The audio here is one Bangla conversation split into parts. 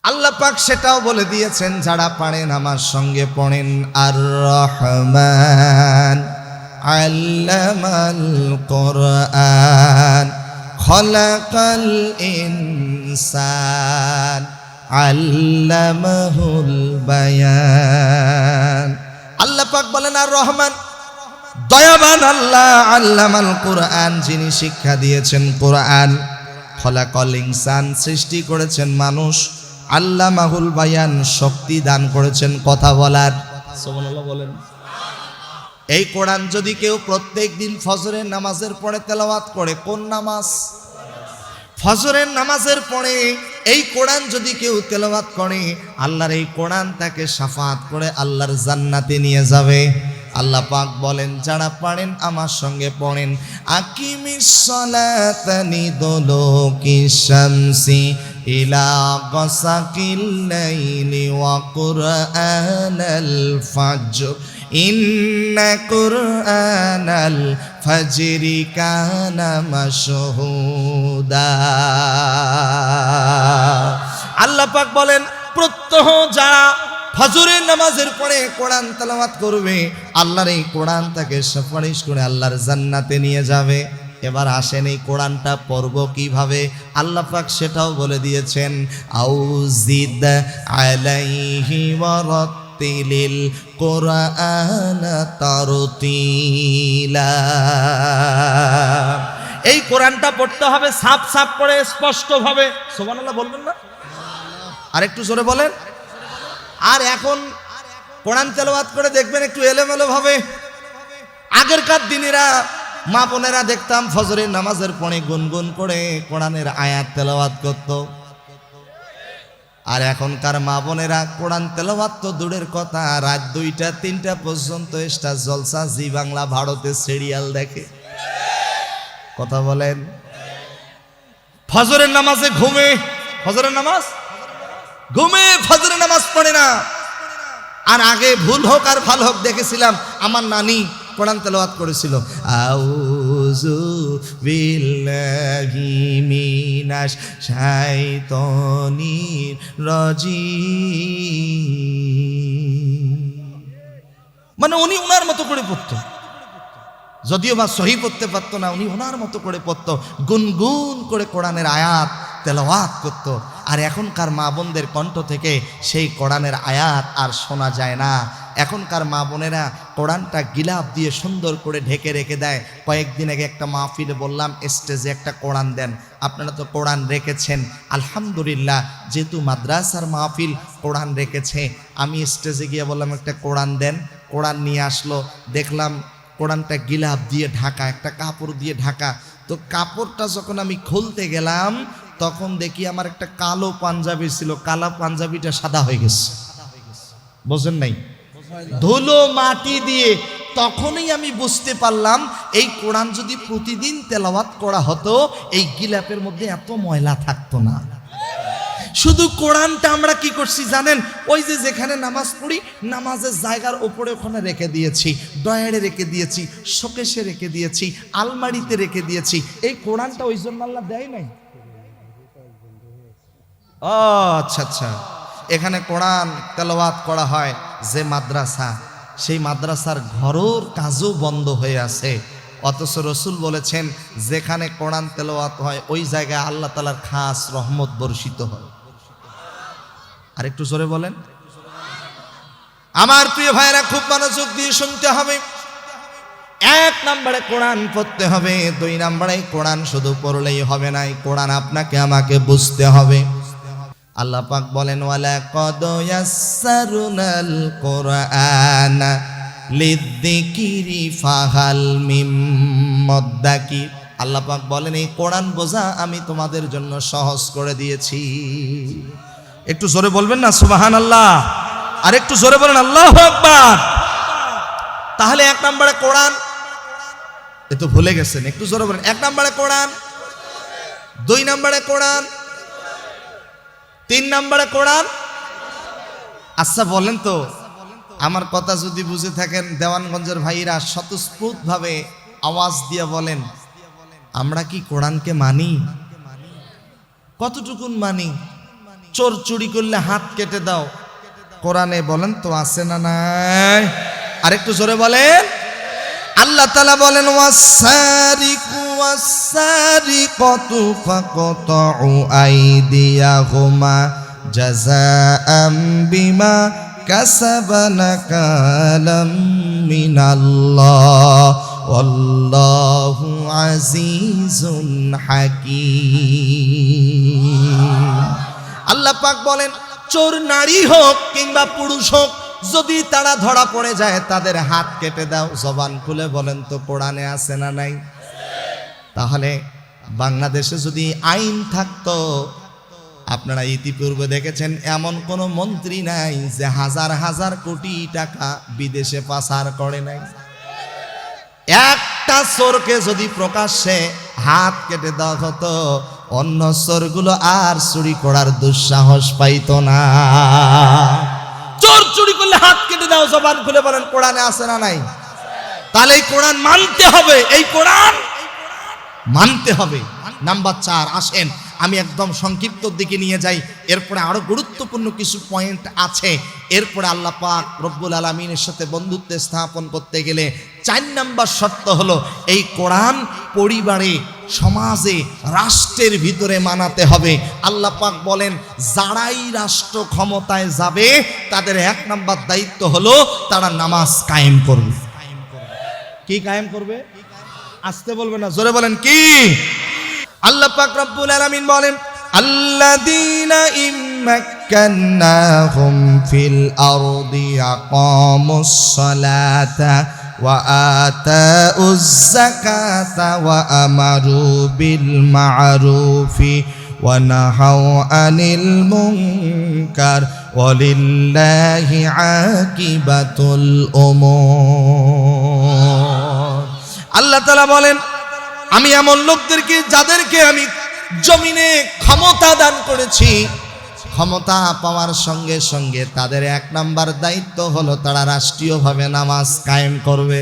আল্লাহ পাক সেটাও বলে দিয়েছেন, যারা পারেন আমার সঙ্গে পড়েন, আর রহমান আল্লামাল কোরআন খলাকাল ইনসান আল্লামাহুল বায়ান। আল্লাহ পাক বলেন আর রহমান, দয়াবান আল্লাহ, আল্লামাল কোরআন, যিনি শিক্ষা দিয়েছেন কোরআন, খলাকাল ইনসান, সৃষ্টি করেছেন মানুষ, আল্লামাহুল বায়ান, শক্তি দান করেছেন কথা বলার। সুবহানাল্লাহ বলেন। এই কোরআন যদি কেউ প্রত্যেক দিন ফজরের নামাজের পরে তেলাওয়াত করে, কোন নামাজ? ফজরের নামাজের পরে এই কোরআন যদি কেউ তেলাওয়াত করে, আল্লাহর এই কোরআন তাকে শাফাআত করে আল্লাহর জান্নাতে নিয়ে যাবে। আল্লাহ পাক বলেন, যারা পারেন আমার সঙ্গে পড়েন, আকিমিস সালাতা লিদুলুকিশ শামসি ইলা গাসাকিল লাইলি ওয়া কুরআনাল ফাজর ইন্না কুরআনাল ফাজরি কানা মাশহুদা। আল্লাহ পাক বলেন, প্রত্যহ যারা ফজরের নামাজের পরে কোরআন তেলাওয়াত করবে, আল্লাহর এই কোরআন তাকে সুপারিশ করে আল্লাহর জান্নাতে নিয়ে যাবে। এবার আসেন, এই কোরআনটা পড়ব কিভাবে? আল্লাহ পাক সেটাও বলে দিয়েছেন, আউজিদ আলাইহি ওয়া রাত্তিলিল কোরআন তারতিলা। এই কোরআনটা পড়তে হবে সাফ সাফ করে, স্পষ্ট ভাবে। সুবহানাল্লাহ বলবেন না? আরেকটু জোরে বলেন। আর এখন কোরআন তেলাওয়াত করে দেখবেন একটু এলোমেলো ভাবে। আগেরকার দিনেরা মা বোনেরা দেখতাম ফজরের নামাজের পরে গুনগুন করে কোরআনের আয়াত তেলাওয়াত করত। আর এখনকার মা বোনেরা কোরআন তেলাওয়াত তো দূরের কথা, রাত 2টা-3টা পর্যন্ত স্টার জলসা, জি বাংলা, ভারতে সিরিয়াল দেখে। কথা বলেন। ফজরের নামাজে ঘুমে, ফজরের নামাজ ঘুমে, ফজরের নামাজ পড়ে না। আর আগে ভুল হোক আর ভালো হোক, দেখেছিলাম আমার নানি কোরআন তেলাওয়াত করেছিল, আউযু বিল্লাহি মিনাশ শাইতানির রাজিম। মানে উনি ওনার মতো করে পড়তো, যদিও বা সহি পড়তে পারতো না, উনি ওনার মতো করে পড়তো, গুনগুন করে কোরআনের আয়াত তেলাওয়াত করতো। আর এখনকার মা বোনদের কণ্ঠ থেকে সেই কোরআনের আয়াত আর শোনা যায় না। এখনকার মা বোনেরা কোরআনটা গিলাফ দিয়ে সুন্দর করে ঢেকে রেখে দেয়। কয়েকদিন আগে একটা মাহফিলে বললাম, স্টেজে একটা কোরআন দেন। আপনারা তো কোরআন রেখেছেন, আলহামদুলিল্লাহ। যেহেতু মাদ্রাসার মাহফিল, কোরআন রেখেছে। আমি স্টেজে গিয়ে বললাম, একটা কোরআন দেন। কোরআন নিয়ে আসলো, দেখলাম কোরআনটা গিলাফ দিয়ে ঢাকা, একটা কাপড় দিয়ে ঢাকা। তো কাপড়টা যখন আমি খুলতে গেলাম, তখন দেখি আমার একটা কালো পাঞ্জাবি ছিল, কালো পাঞ্জাবিটা সাদা হয়ে গেছে। বোঝেন নাই? ধুলো মাটি দিয়ে। তখনই আমি বুঝতে পারলাম, এই কোরআন যদি প্রতিদিন তেলাওয়াত করা হতো, এই গিলাপের মধ্যে এত ময়লা থাকতো না। শুধু কোরআনটা আমরা কি করছি জানেন? ওই যে যেখানে নামাজ পড়ি, নামাজের জায়গার উপরে ওখানে রেখে দিয়েছি, ডয়ারে রেখে দিয়েছি, শোকেশে রেখে দিয়েছি, আলমারিতে রেখে দিয়েছি। এই কোরআনটা ওই জন্য আল্লাহ দেয় নাই। ও আচ্ছা আচ্ছা। এখানে কোরআন তেলাওয়াত করা হয় যে মাদ্রাসা, সেই মাদ্রাসার ঘরের কাজও বন্ধ হয়ে আছে। অথচ রসুল বলেছেন, যেখানে কোরআন তেলাওয়াত হয় ওই জায়গায় আল্লাহ তাআলার খাস রহমত বর্ষিত হয়। আর একটু জোরে বলেন। আমার প্রিয় ভাইরা, খুব মনোযোগ দিয়ে শুনতে হবে। 1 নম্বরে কোরআন পড়তে হবে। 2 নম্বরে কোরআন শুধু পড়লেই হবে না, কোরআন আপনাকে আমাকে বুঝতে হবে। আল্লাহ পাক বলেন, ওয়ালাকাদ ইয়াসসারনাল কোরআনা লিযিকরি ফাহাল মিন মুদ্দাকির। আল্লাহ পাক বলেন, এই কোরআন বোঝা আমি তোমাদের জন্য সহজ করে দিয়েছি। একটু জোরে বলবেন না সুবহানাল্লাহ? আর একটু জোরে বলেন আল্লাহু আকবার। তাহলে 1 নম্বরে কোরআন, এ তো ভুলে গেছেন, একটু জোরে বলেন। 1 নম্বরে কোরআন, 2 নম্বরে কোরআন, 3 নম্বরে কোরআন। আচ্ছা বলেন তো, আমার কথা যদি বুঝে থাকেন, দেওয়ানগঞ্জের ভাইরা স্বতঃস্ফূর্ত ভাবে আওয়াজ দিয়ে বলেন, আমরা কি কোরআনকে মানি? কতটুকুন মানি? চোর চুরি করলে হাত কেটে দাও, কোরআনে বলেন তো আছে না নাই? আরেকটু জোরে বলেন। আল্লাহ তাআলা বলেন ওয়াসারিকু ওয়াসারিকাতু ফাকতাউ আইদিয়াহুমা জাযাআম বিমা কাসাবা নাকালাম মিনাল্লাহ ওয়াল্লাহু আজিজুন হাকীম। আল্লাহ পাক বলেন চোর নারী হোক কিংবা পুরুষ হোক, যদি তারা ধরা পড়ে যায় তাদের হাত কেটে দাও। জবান খুলে বলেন তো কোরআনে আছে না নাই? তাহলে বাংলাদেশে যদি আইন থাকতো, আপনারা ইতিপূর্বে দেখেছেন এমন কোন মন্ত্রী নাই যে হাজার হাজার কোটি টাকা বিদেশে পাচার করে নাই। একটা চোরকে যদি প্রকাশ্যে হাত কেটে দেওয়া হতো, অন্য চোরগুলো আর চুরি করার দুঃসাহস পাইতো না। চোর চুরি করলে হাত কেটে দাও। জবান খুলে বলেন কোরআনে আছে না নাই? তাহলে এই কোরআন মানতে হবে, এই কোরআন মানতে হবে। নাম্বার 4, আসেন আমি একদম সংক্ষিপ্ত দিকে নিয়ে যাই, এরপরে আরো গুরুত্বপূর্ণ কিছু পয়েন্ট আছে। এরপরে আল্লাহ পাক রব্বুল আলামিনের সাথে বন্ধুত্ব স্থাপন করতে গেলে 4 নাম্বার শর্ত হলো এই কোরআন পরিবারে, সমাজে, রাষ্ট্রের ভিতরে মানাতে হবে। আল্লাহ পাক বলেন যারাই রাষ্ট্র ক্ষমতায় যাবে তাদের 1 নাম্বার দায়িত্ব হলো তারা নামাজ কায়েম করবে। কি কায়েম করবে? আসতে বলবে না, জোরে বলেন কি? আল্লাহ পাক রব্বুল আলামিন বলেন আল্লাযীনা ইম্মাক্কান্নাহুম ফিল আরদি আকামুস সালাতা ওয়া আতাউজ যাকাতা ওয়া আমারু বিল মা'রুফি ওয়া নাহাউ আনিল মুনকার ওয়ালিল্লাহি আকিবাতুল উমুর। আল্লাহ তাআলা বলেন আমি এমন লোকদেরকে, যাদেরকে আমি জমিনে ক্ষমতা দান করেছি, ক্ষমতা পাওয়ার সঙ্গে সঙ্গে তাদের 1 নাম্বার দায়িত্ব হলো তারা রাষ্ট্রীয়ভাবে নামাজ কায়েম করবে।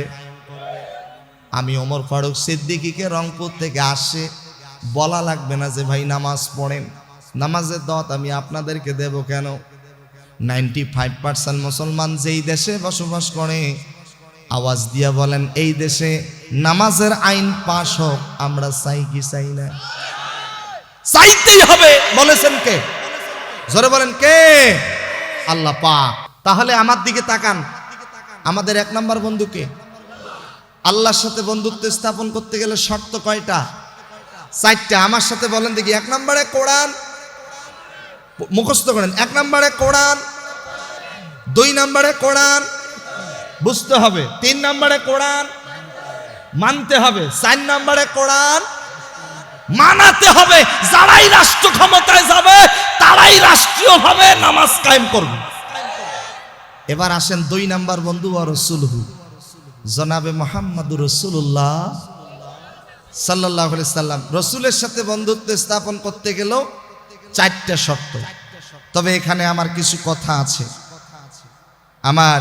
আমি ওমর ফারুক সিদ্দিকীকে রংপুর থেকে আসে বলা লাগবে না যে ভাই নামাজ পড়েন। নামাজের দাওয়াত আমি আপনাদেরকে দেব কেন? 95% মুসলমান যেই দেশে বসবাস করে, আওয়াজ দিয়া বলেন এই দেশে নামাজের আইন পাশ হোক। আমরা চাই কি চাই না? চাইতেই হবে। বলেছেন কে? জোরে বলেন কে? আল্লাহ পাক। তাহলে আমার দিকে তাকান, আমাদের 1 নাম্বার বন্ধুকে। আল্লাহর সাথে বন্ধুত্ব স্থাপন করতে গেলে শর্ত কয়টা? 4টা। আমার সাথে বলেন দেখি। 1 নম্বরে কোরআন মুখস্থ করেন। 1 নম্বরে কোরআন, 2 নম্বরে কোরআন বুঝতে হবে, 3 নম্বরে কোরআন মানতে হবে, 4 নম্বরে কোরআন মানাতে হবে। যারাই রাষ্ট্র ক্ষমতায় যাবে তারাই রাষ্ট্রীয়ভাবে নামাজ কায়েম করবে। এবার আসেন 2 নাম্বার বন্ধু ওয়া রাসূলুহু, জনাবে মুহাম্মদুর রাসূলুল্লাহ সাল্লাল্লাহু আলাইহি সাল্লাম। রাসূলের সাথে বন্ধুত্ব স্থাপন করতে গেলেও 4টা শর্ত। তবে এখানে আমার কিছু কথা আছে। আমার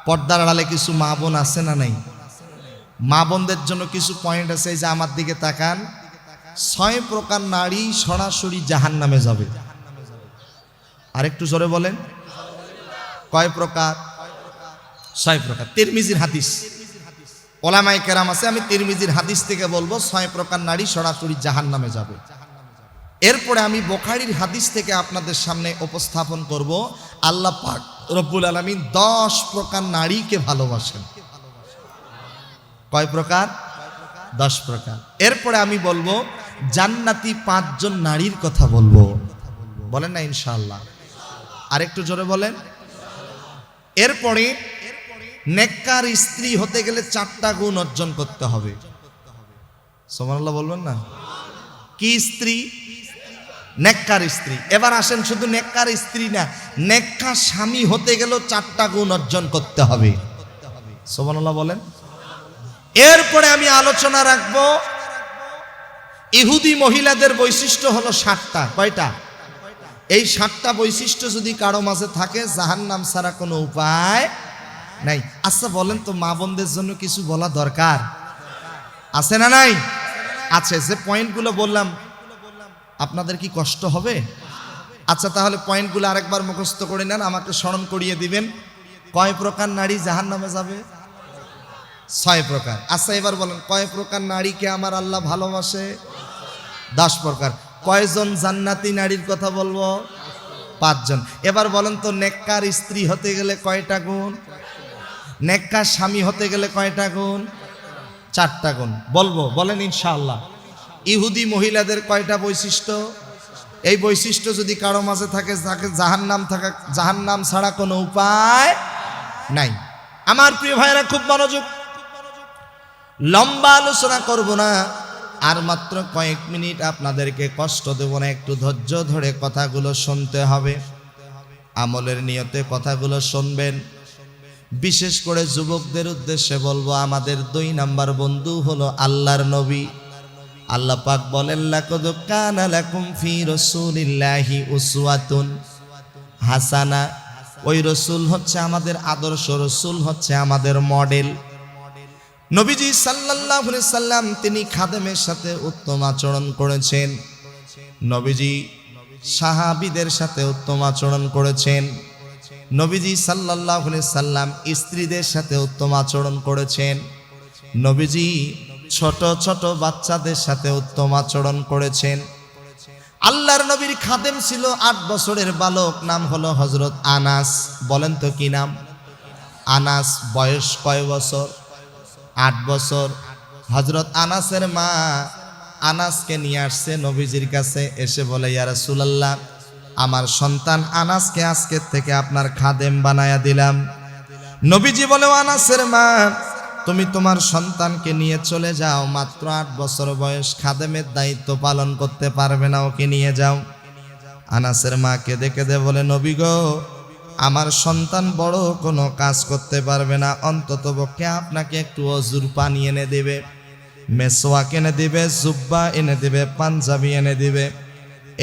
পর্দার আড়ালে কিছু মা বোন আছে না নাই? মা বোনদের জন্য কিছু পয়েন্ট আছে। এই যে আমার দিকে তাকান, 6 প্রকার নারী সরাসরি জাহান্নামে যাবে। আরেকটু জোরে বলেন কয় প্রকার? 6 প্রকার। তিরমিজির হাদিস, ওলামায়ে কেরাম আছে, আমি তিরমিজির হাদিস থেকে বলবো 6 প্রকার নারী সরাসরি জাহান্নামে যাবে। এরপরে আমি বুখারীর হাদিস থেকে আপনাদের সামনে উপস্থাপন করব আল্লাহ পাক রব্বুল আলামিন 10 প্রকার নারীকে ভালোবাসেন। কয় প্রকার? 10 প্রকার। এরপরে আমি বলবো জান্নাতি 5 জন নারীর কথা বলবো। বলেন না ইনশাআল্লাহ? আরেকটু জোরে বলেন। এরপরে নেককার স্ত্রী হতে গেলে 4টা গুণ অর্জন করতে হবে। সুবহানাল্লাহ বলবেন না? কি স্ত্রী? নেককার স্ত্রী। এবার আসেন শুধু নেককার স্ত্রী না, নেককার স্বামী হতে গেলেও 4টা গুণ অর্জন করতে হবে। সুবহানাল্লাহ বলেন। এরপরে আমি আলোচনা রাখবো ইহুদি মহিলাদের বৈশিষ্ট্য হলো 7টা। কয়টা? এই 7টা বৈশিষ্ট্য যদি কারো মাঝে থাকে জাহান্নাম ছাড়া কোনো উপায় নাই। আচ্ছা বলেন তো, মা বোনদের জন্য কিছু বলা দরকার আছে না নাই? আছে। যে পয়েন্টগুলো বললাম আপনাদের কি কষ্ট হবে? আচ্ছা, তাহলে পয়েন্টগুলো আরেকবার মুখস্থ করে নেন, আমাকে স্মরণ করিয়ে দিবেন। কয় প্রকার নারী জাহান্নামে যাবে? 6 প্রকার। আচ্ছা, এবার বলেন কয় প্রকার নারীকে আমার আল্লাহ ভালোবাসে? 10 প্রকার। কয়জন জান্নাতি নারীর কথা বলবো? 5 জন। এবার বলেন তো, নেককার স্ত্রী হতে গেলে কয়টা গুণ? নেককার স্বামী হতে গেলে কয়টা গুণ? 4টা গুণ। বলবো, বলেন ইনশাআল্লাহ। ইহুদি মহিলাদের কয়টা বৈশিষ্ট্য? এই বৈশিষ্ট্য যদি কারো মাঝে থাকে, তাকে জাহান্নাম ছাড়া কোনো উপায় নাই। আমার প্রিয় ভাইরা, খুব মনোযোগ, লম্বা আলোচনা করব না, আর মাত্র কয়েক মিনিট আপনাদেরকে কষ্ট দেব না, একটু ধৈর্য ধরে কথাগুলো শুনতে হবে, আমলের নিয়তে কথাগুলো শুনবেন। বিশেষ করে যুবকদের উদ্দেশ্যে বলবো, আমাদের 2 নাম্বার বন্ধু হলো আল্লাহর নবী। আল্লাহ পাক বলেন, লাকাদ কানা লাকুম ফি রাসূলিল্লাহি উসওয়াতুন হাসানা। ওই রসুল হচ্ছে আমাদের আদর্শ, রসুল হচ্ছে আমাদের মডেল। নবীজি সাল্লাল্লাহু আলাইহি সাল্লাম তিনি খাদেমের সাথে উত্তম আচরণ করেছেন, নবীজি সাহাবীদের সাথে উত্তম আচরণ করেছেন, নবীজি সাল্লাল্লাহু আলাইহি সাল্লাম স্ত্রীদের সাথে উত্তম আচরণ করেছেন, নবীজি ছোট ছোট বাচ্চাদের সাথে উত্তম আচরণ করেছেন। আল্লাহর নবীর খাদেম ছিল 8 বছরের বালক, নাম হলো হযরত আনাস। বলেন তো কি নাম? আনাস। বয়স কয় বছর? 8 বছর। হযরত আনাসের মা আনাসকে নিয়ে আসছে নবীজির কাছে, এসে বলে, ইয়া রাসূলুল্লাহ, আমার সন্তান আনাসকে আজকের থেকে আপনার খাদেম বানায়া দিলাম। নবীজি বলে, আনাসের মা, তুমি তোমার সন্তানকে নিয়ে চলে যাও, মাত্র 8 বছর বয়স, খাদেমের দায়িত্ব পালন করতে পারবে না, ওকে নিয়ে যাও। আনাসের মা কেঁদে কেঁদে বলে, নবী গো, আমার সন্তান বড় কোনো কাজ করতে পারবে না, অন্তত পক্ষে আপনাকে একটু অজুর পানি এনে দেবে, মেসওয়াক এনে দিবে, জুব্বা এনে দিবে, পাঞ্জাবি এনে দিবে।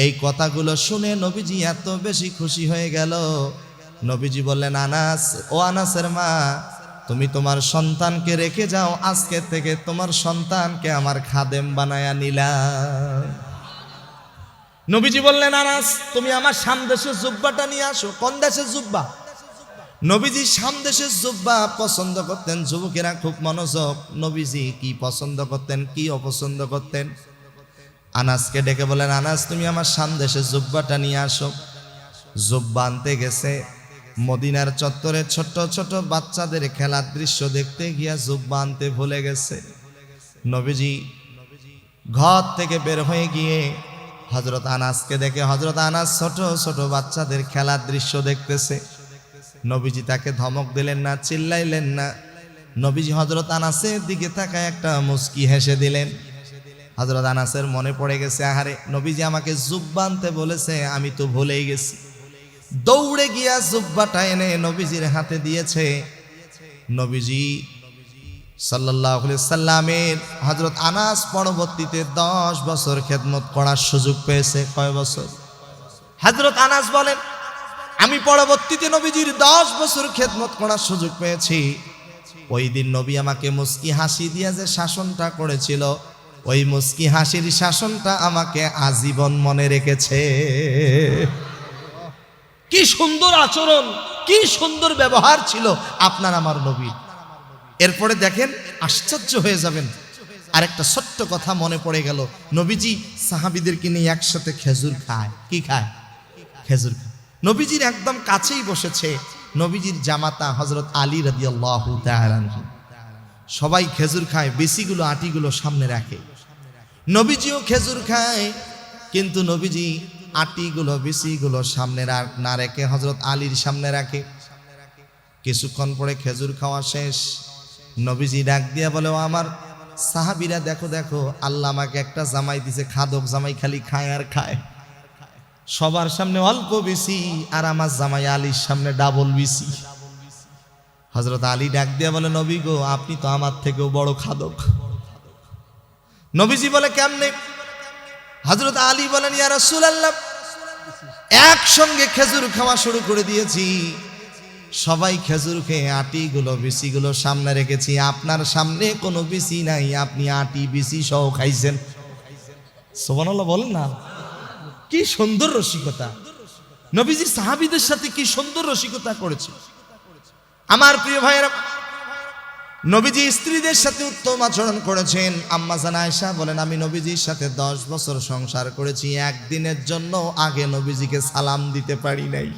এই কথাগুলো শুনে নবীজি এত বেশি খুশি হয়ে গেল। নবীজি বললেন, আনাস, ও আনাসের মা, তুমি তোমার সন্তানকে রেখে যাও, আজকে থেকে তোমার সন্তানকে আমার খাদেম বানায়া নিলাম। নবীজি বললেন, আনাস, তুমি আমার শাম দেশের জুব্বাটা নিয়ে আসো। কোন দেশের জুব্বা? নবীজি শাম দেশের জুব্বা পছন্দ করতেন। যুবকেরা খুব মনোযোগ, নবীজি কি পছন্দ করতেন, কি অপছন্দ করতেন? আনাসকে ডেকে বলেন, আনাস, তুমি আমার শাম দেশের জুব্বাটা নিয়ে আসো। জুব্বা আনতে গেছে, মদিনার চত্বরে ছোট ছোট বাচ্চাদের খেলার দৃশ্য দেখতে গিয়া জুব্বা আনতে ভুলে গেছে। নবীজি ঘর থেকে বের হয়ে গিয়ে হযরত আনাসকে দেখে, হযরত আনাস ছোট ছোট বাচ্চাদের খেলার দৃশ্য দেখতেছে। নবীজি তাকে ধমক দিলেন না, চিল্লাইলেন না। নবীজি হযরত আনাসের দিকে তাকায় একটা মুস্কি হেসে দিলেন। হযরত আনাসের মনে পড়ে গেছে, আহারে, নবীজি আমাকে জুব্বা আনতে বলেছে, আমি তো ভুলেই গেছি। দৌড়ে গিয়া জুব্বাটা এনে নবীজির হাতে দিয়েছে। নবীজি সাল্লাল্লাহু আলাইহি সাল্লামের হযরত আনাস পরবর্তীতে 10 বছর খেদমত করার সুযোগ পেয়েছে। কয় বছর? হযরত আনাস বলেন, আমি পরবর্তীতে নবীজির 10 বছর খেদমত করার সুযোগ পেয়েছি। ওই দিন নবী আমাকে মুস্কি হাসি দিয়ে যে শাসনটা করেছিল, ওই মুস্কি হাসির শাসনটা আমাকে আজীবন মনে রেখেছে। কি সুন্দর আচরণ, কি সুন্দর ব্যবহার ছিল আপনার আমার নবীর। এরপরে দেখেন, আশ্চর্য হয়ে যাবেন, আরেকটা ছোট্ট কথা মনে পড়ে গেল। নবীজি সাহাবীদেরকে নিয়ে একসাথে খেজুর খায়। কি খায়? খেজুর খায়। নবীজির একদম কাছেই বসেছে নবীজির জামাতা হযরত আলী রাদিয়াল্লাহু তাআলা আনহু। সবাই খেজুর খায়, বেশিগুলো আটিগুলো সামনে রাখে। নবীজিও খেজুর খায়, কিন্তু নবীজি আটিগুলো বেশিগুলো সামনে না রেখে হযরত আলীর সামনে রাখে। কিছুক্ষণ পরে খেজুর খাওয়া শেষ, নবীজি ডাক দিয়া বলে, ও আমার সাহাবীরা, দেখো দেখো, আল্লাহ আমাকে একটা জামাই দিছে, খাদক জামাই, খালি খায় আর খায়। সবার সামনে অল্প বেশি, আর আমার জামাই আলীর সামনে ডাবল বেশি। হযরত আলী ডাক দিয়া বলে, নবী গো, আপনি তো আমার থেকেও বড় খাদক। নবীজি বলে, কেমনে? হযরত আলী বলেন, ইয়া রাসূলুল্লাহ, একসঙ্গে খেজুর খাওয়া শুরু করে দিয়েছি, সবাই খেজুর খেয়ে আটিগুলো বিসিগুলো সামনে রেখেছি, আপনার সামনে কোনো বিসি নাই, আপনি আটি বিসি সহ খাইছেন। সুবহানাল্লাহ বলেন না, কি সুন্দর রসিকতা। নবীজি সাহাবীদের সাথে কি সুন্দর রসিকতা করেছে। আমার প্রিয় ভাইয়েরা, নবীজি স্ত্রীদের সাথে উত্তম আচরণ করেছেন। আম্মা জান আয়েশা বলেন, আমি নবীজির সাথে 10 বছর সংসার করেছি, একদিনের জন্য আগে নবীজিকে সালাম দিতে পারি নাই।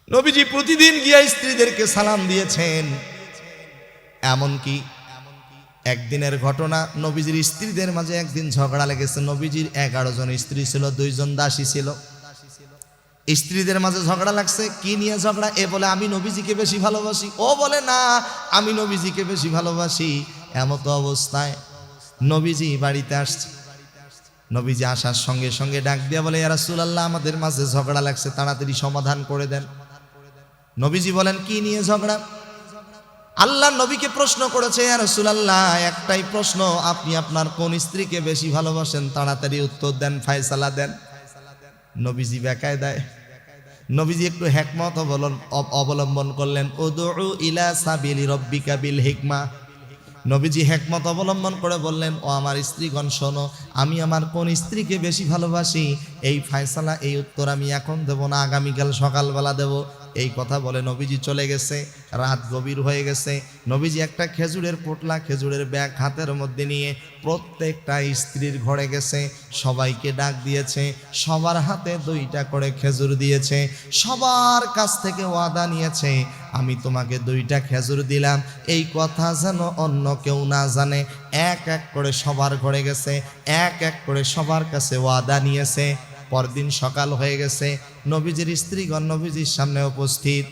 নবীজি প্রতিদিন গিয়া স্ত্রীদেরকে সালাম দিয়েছেন। এমনকি একদিনের ঘটনা, নবীজির স্ত্রীদের মাঝে একদিন ঝগড়া লেগেছে। নবীজির 11 জন স্ত্রী ছিল, 2 জন দাসী ছিল। স্ত্রীদের মাঝে ঝগড়া লাগছে। কি নিয়ে ঝগড়া? এ বলে আমি নবীজিকে বেশি ভালোবাসি, ও বলে না আমি নবীজিকে বেশি ভালোবাসি। এমত অবস্থায় নবীজি বাড়িতে আসছে। নবীজি আসার সঙ্গে সঙ্গে ডাক দিয়া বলে, ইয়া রাসূলুল্লাহ, আমাদের মাঝে ঝগড়া লাগছে, তাড়াতাড়ি সমাধান করে দেন। নবীজি বলেন, কি নিয়ে ঝগড়া? আল্লাহ নবীকে প্রশ্ন করেছে, ইয়া রাসূলুল্লাহ, একটাই প্রশ্ন, আপনি আপনার কোন স্ত্রীকে বেশি ভালোবাসেন? তাড়াতাড়ি উত্তর দেন, ফয়সালা দেন। নবীজি বেকায়দায়, নবীজি একটু হিকমত অবলম্বন করলেন। উদউ ইলা সাবিলি রাব্বিকা বিল হিকমা। নবীজি হিকমত অবলম্বন করে বললেন, ও আমার স্ত্রীগণ শোনো, আমি আমার কোন স্ত্রীকে বেশি ভালোবাসি এই ফয়সালা, এই উত্তর আমি এখন দেব না, আগামীকাল সকালবেলা দেব। এই কথা বলে নবীজি চলে গেছে। রাত গভীর হয়ে গেছে। নবীজি একটা খেজুরের পোটলা, খেজুরের ব্যাগ হাতের মধ্যে নিয়ে প্রত্যেকটা স্ত্রীর ঘরে গেছে, সবাইকে ডাক দিয়েছে, সবার হাতে 2টা করে খেজুর দিয়েছে, সবার কাছ থেকে ওয়াদা নিয়েছে, আমি তোমাকে 2টা খেজুর দিলাম, এই কথা যেন অন্য কেউ না জানে। এক এক করে সবার ঘরে গেছে, এক এক করে সবার কাছে ওয়াদা নিয়েছে। পরদিন সকাল হয়ে গেছে, নবীজির স্ত্রীগণ নবীজির সামনে উপস্থিত।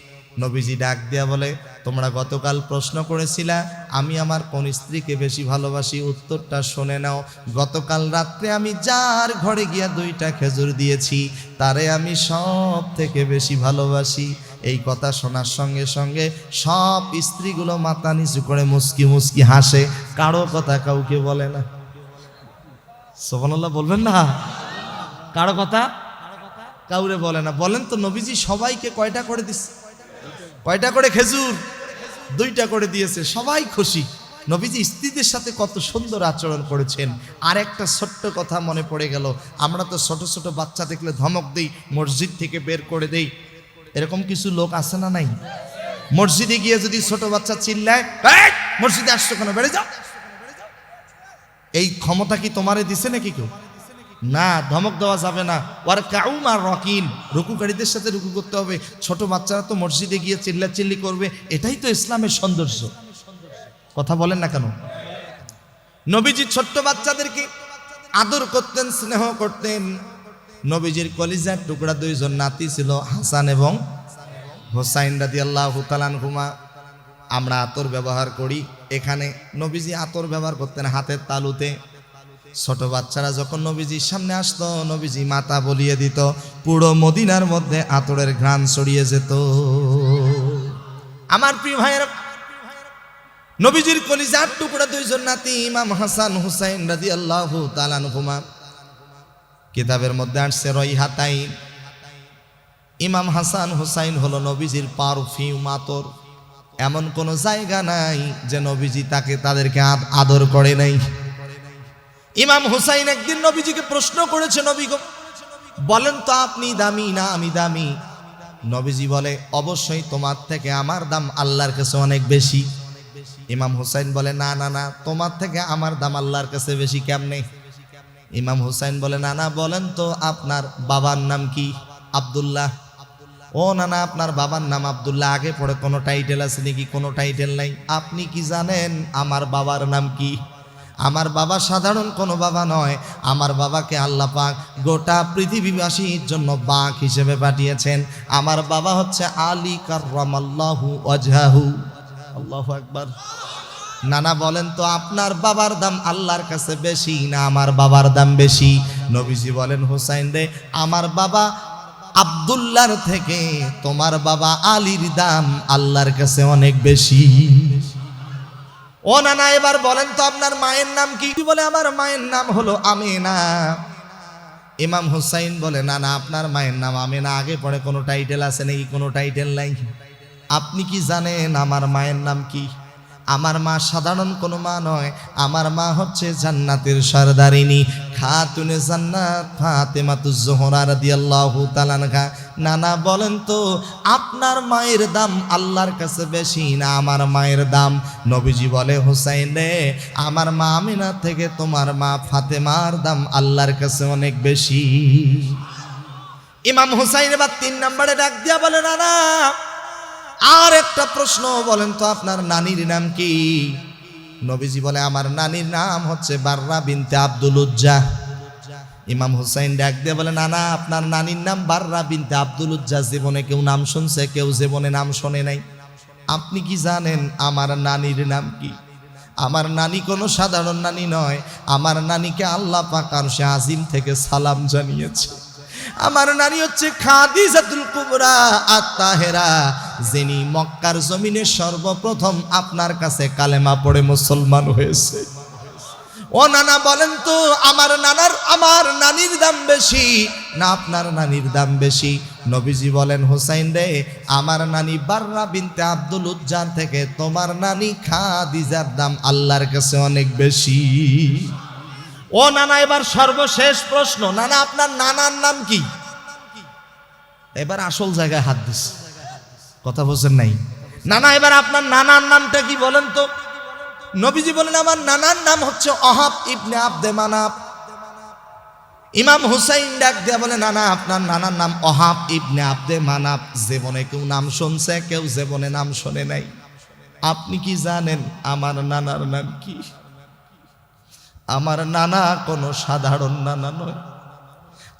নবীজি ডাক দিয়া বলে, তোমরা গতকাল প্রশ্ন করেছিলা আমি আমার কোন স্ত্রীকে বেশি ভালোবাসি, উত্তরটা শুনে নাও। গতকাল রাত্রে আমি যার ঘরে গিয়া 2টা খেজুর দিয়েছি, তারে আমি সব থেকে বেশি ভালোবাসি। এই কথা শোনার সঙ্গে সঙ্গে সব স্ত্রীগুলো মাথা নিচু করে মুস্কি মুস্কি হাসে, কারো কথা কাউকে বলে না। সুবহানাল্লাহ বলবেন না? কারো কথা কাউরে বলে না। বলেন তো, নবীজি সবাইকে কয়টা করে দিচ্ছে? কয়টা করে খেজুর? 2টা করে দিয়েছে, সবাই খুশি। নবীজি স্ত্রীদের সাথে কত সুন্দর আচরণ করেছেন। আর একটা ছোট্ট কথা মনে পড়ে গেল, আমরা তো ছোট ছোট বাচ্চা দেখলে ধমক দেই, মসজিদ থেকে বের করে দেই। এরকম কিছু লোক আছে না নাই? মসজিদে গিয়ে যদি ছোট বাচ্চা চিল্লায়, এই মসজিদে আসছো কেন, বেড়ে যাও, এই ক্ষমতা কি তোমারে দিছে নাকি কেউ? না, ধমক দেওয়া যাবে না। ওয়ার কাউম আর রকিন, রুকুকারীদের সাথে রুকু করতে হবে। ছোট বাচ্চারা তো মসজিদে গিয়ে চিল্লাচিল্লি করবে, এটাই তো ইসলামের সৌন্দর্য। কথা বলেন না কেন? নবীজি ছোট্ট বাচ্চাদেরকে আদর করতেন, স্নেহ করতেন। নবীজির কলিজার টুকরা 2 জন নাতি ছিল, হাসান এবং হোসাইন রাদিয়াল্লাহু তাআলা আনহুমা। আমরা আতর ব্যবহার করি, এখানে নবীজি আতর ব্যবহার করতেন হাতের তালুতে। ছোট বাচ্চারা যখন নবীজির সামনে আসতো, নবীজি মাথা বলিয়ে দিত, পুরো মদিনার মধ্যে আতরের ঘ্রাণ ছড়িয়ে যেত। আমার প্রিয় ভাইয়েরা, নবীজির কলিজার টুকরা 2 জন নাতি, ইমাম হাসান হুসাইন রাদিয়াল্লাহু তাআলা আনহুমা। কিতাবের মধ্যে আসছে রাইহাতাইন। ইমাম হাসান হুসাইন হলো নবীজির পারফিউম, আতর। এমন কোন জায়গা নাই যে নবীজি তাদেরকে আদর করে নাই। ইমাম হুসাইন একদিন নবীজিকে প্রশ্ন করেছে, নবী গো বলেন তো, আপনি দামি না আমি দামি? নবীজি বলে, অবশ্যই তোমার থেকে আমার দাম আল্লাহর কাছে অনেক বেশি। ইমাম হুসাইন বলে, না না না, তোমার থেকে আমার দাম আল্লাহর কাছে বেশি কেমনে? ইমাম হুসাইন বলে, না না, বলেন তো আপনার বাবার নাম কি? আব্দুল্লাহ। ও না না, আপনার বাবার নাম আব্দুল্লাহ, আগে পরে কোনো টাইটেল আছে নাকি? কোনো টাইটেল নাই। আপনি কি জানেন আমার বাবার নাম কি? আমার বাবা সাধারণ কোনো বাবা নয়, আমার বাবাকে আল্লাহ পাক গোটা পৃথিবীবাসীর জন্য বাক হিসেবে পাঠিয়েছেন। আমার বাবা হচ্ছে আলী কাররামাল্লাহু ওয়াজহাহু। আল্লাহু আকবার। নানা বলেন তো, আপনার বাবার দাম আল্লাহর কাছে বেশি না আমার বাবার দাম বেশি? নবীজি বলেন, হুসাইন রে, আমার বাবা আব্দুল্লাহর থেকে তোমার বাবা আলীর দাম আল্লাহর কাছে অনেক বেশি। ও নানা, এবার বলেন তো আপনার মায়ের নাম কি? বলে, আমার মায়ের নাম হলো আমেনা। ইমাম হুসাইন বলে, না না, আপনার মায়ের নাম আমেনা, আগে পরে কোনো টাইটেল আছে নাকি? কোনো টাইটেল নাই। আপনি কি জানেন আমার মায়ের নাম কি? আমার মা সাধারণ কোনো মা নয়, আমার মা হচ্ছে জান্নাতের সরদারিনী খাতুনে জান্নাত ফাতেমাতুজ জোহরা রাদিয়াল্লাহু তাআলা আনহা। নানা বলেন তো আপনার মায়ের দাম আল্লাহর কাছে বেশি না আমার মায়ের দাম? নবীজি বলে হুসাইন রে, আমার মা আমিনা থেকে তোমার মা ফাতেমার দাম আল্লাহর কাছে অনেক বেশি। ইমাম হুসাইন এবার 3 নম্বরে ডাক দিয়া বলে নানা আর একটা প্রশ্ন বলেন তো আপনার নানির নাম কি? নবীজি বলে আমার নানির নাম হচ্ছে বাররা বিনতে আব্দুল উজ্জা। ইমাম হুসাইন ডাক দিয়ে বলে নানা আপনার নানির নাম বাররা বিনতে আব্দুল উজ্জা, জীবনে কেউ নাম শুনছে, কেউ জীবনে নাম শোনে নাই। আপনি কি জানেন আমার নানির নাম কি? আমার নানি কোনো সাধারণ নানি নয়, আমার নানিকে আল্লাহ পাক আরশে আজিম থেকে সালাম জানিয়েছে। আমার নানি হচ্ছে খাদিজাতুল কুবরা আত-তাহেরা, যিনি মক্কার জমিনে সর্বপ্রথম আপনার কাছে কালেমা পড়ে মুসলমান হয়েছে। ও নানা বলেন তো আমার নানির দাম বেশি না আপনার নানির দাম বেশি? নবীজি বলেন হুসাইন রে, আমার নানি বাররা বিনতে আব্দুল উজ্জার থেকে তোমার নানি খাদিজার দাম আল্লাহর কাছে অনেক বেশি। ও নানা এবার সর্বশেষ প্রশ্ন, নানা আপনার নানার নাম কি? এবার আসল জায়গায় হাত দিস, কথা বলছেন নাই। নানা এবার আপনার নানার নামটা কি বলেন তো? নবীজি বলেন আমার নানার নাম হচ্ছে ওহাব ইবনে আব্দে মানাফ। ইমাম হুসাইন ডাক দিয়া বলে নানা আপনার নানার নাম ওহাব ইবনে আব্দে মানাফ, জীবনে কেউ নাম শুনছে, কেউ জীবনে নাম শোনে নাই। আপনি কি জানেন আমার নানার নাম কি? আমার নানা কোনো সাধারণ নানা নয়,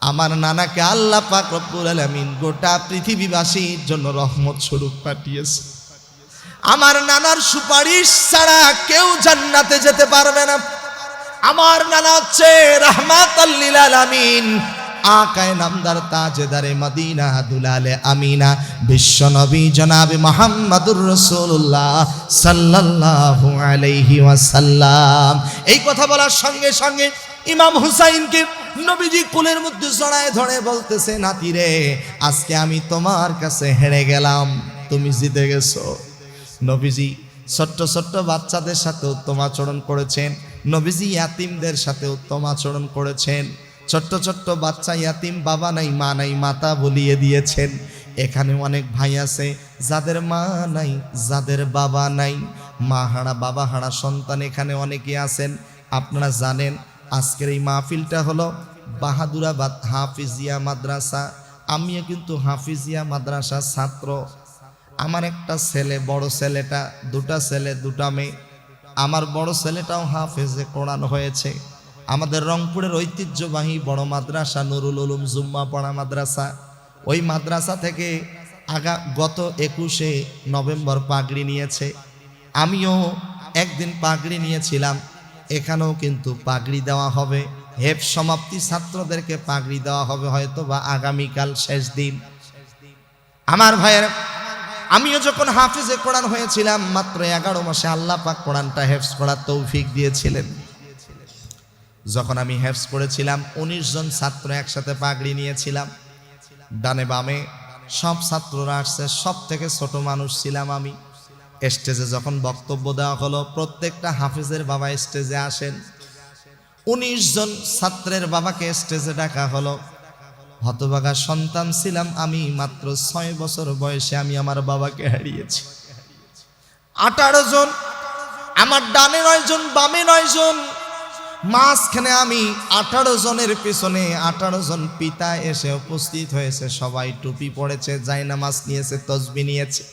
আমার নানাকে আল্লাহ পাক রব্বুল আলামিন গোটা পৃথিবীবাসীর জন্য রহমত স্বরূপ পাঠিয়েছে। আমার নানার সুপারিশ ছাড়া কেউ জান্নাতে যেতে পারবে না। আমার নানা হচ্ছে রাহমাতাল লিল আলামিন, আকায়ে নামদার তাজদারে মদিনা দুলালে আমিনা, বিশ্ব নবী জনাবে মুহাম্মদুর রাসূলুল্লাহ সাল্লাল্লাহু আলাইহি ওয়াসাল্লাম। এই কথা বলার সঙ্গে সঙ্গে ইমাম হুসাইনকে নবীজি কোলের মধ্যে জড়ায় ধরে বলতেছে নাতি রে, আজকে আমি তোমার কাছে হেরে গেলাম, তুমি জিতে গেছো। নবীজি ছোট্ট ছোট্ট বাচ্চাদের সাথে উত্তম আচরণ করেছেন, নবীজি ইয়াতিমদের সাথে উত্তম আচরণ করেছেন। ছোট্ট ছোট্ট বাচ্চা ইয়াতিম, বাবা নাই মা নাই, মাতা বলিয়ে দিয়েছেন। এখানে অনেক ভাই আছে যাদের মা নাই, যাদের বাবা নাই, মা হারা বাবা হারা সন্তান এখানে অনেকে আছেন। আপনারা জানেন আজকের এই মাহফিলটা হলো বাহাদুরাবাদ হাফিজিয়া মাদ্রাসা। আমিও কিন্তু হাফিজিয়া মাদ্রাসার ছাত্র। আমার একটা ছেলে, বড় ছেলেটা, দুটা ছেলে দুটা মেয়ে। আমার বড় ছেলেটাও হাফেজে কোরআন হয়েছে। আমাদের রংপুরের ঐতিহ্যবাহী বড় মাদ্রাসা নুরুল উলুম জুম্মা পড়া মাদ্রাসা, ওই মাদ্রাসা থেকে গত 21শে নভেম্বর পাগড়ি নিয়েছে। আমিও একদিন পাগড়ি নিয়েছিলাম, এখানেও কিন্তু পাগড়ি দেওয়া হবে। হেফ সমাপ্তি ছাত্রদেরকে পাগড়ি দেওয়া হবে হয়তো বা আগামীকাল শেষ দিন। আমার ভাইয়ের, আমিও যখন হাফিজে কোরআন হয়েছিলাম মাত্র 11 মাসে আল্লাহ পাক কোরআনটা হেফজ করার তৌফিক দিয়েছিলেন। যখন আমি হেফজ করেছিলাম 19 জন ছাত্র একসাথে পাগড়ি নিয়েছিলাম। ডানে বামে সব ছাত্ররা আসছে, সব থেকে ছোট মানুষ ছিলাম আমি। স্টেজে যখন বক্তব্য দেওয়া হলো, প্রত্যেকটা হাফিজের বাবা স্টেজে আসেন। 19 জন ছাত্রের বাবাকে স্টেজে ডাকা হলো। হতভাগা সন্তান ছিলাম আমি, মাত্র 6 বছর বয়সে আমি আমার বাবাকে হারিয়েছি। 18 জন, আমার ডানে 9 জন, বামে 9 জন, মাঝখানে আমি। 18 জনের পিছনে 18 জন পিতা এসে উপস্থিত হয়েছে। সবাই টুপি পড়েছে, জায়নামাজ নিয়েছে, তসবিহ নিয়েছে,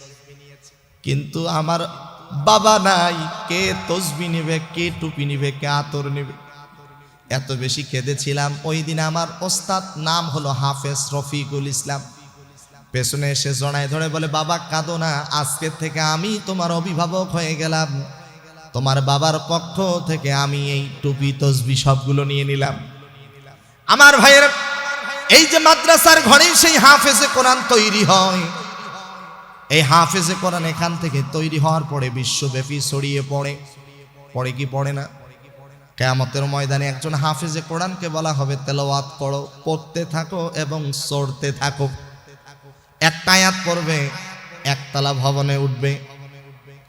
কিন্তু আমার বাবা নাই। কে তসবিহ নিবে, কে টুপি নিবে, কে আতর নিবে? এত বেশি কেঁদেছিলাম। ওই দিন আমার ওস্তাদ নাম হলো হাফেজ রফিকুল ইসলাম, পেছনে এসে জড়ায় ধরে বলে বাবা কাঁদো না, আজকের থেকে আমি তোমার অভিভাবক হয়ে গেলাম, তোমার বাবার পক্ষ থেকে আমি এই টুপি তসবিহ সবগুলো নিয়ে নিলাম। আমার ভাইয়ের, এই যে মাদ্রাসার ঘরেই সেই হাফেজে কোরআন তৈরি হয়। এই হাফেজে কোরআন এখান থেকে তৈরি হওয়ার পরে বিশ্বব্যাপী ছড়িয়ে পড়ে। পড়ে কি পড়ে না? কিয়ামতের ময়দানে একজন হাফেজে কোরআনকে বলা হবে তেলাওয়াত করো, পড়তে থাকো এবং চড়তে থাকো। একটা আয়াত পড়বে, একতলা ভবনে উঠবে,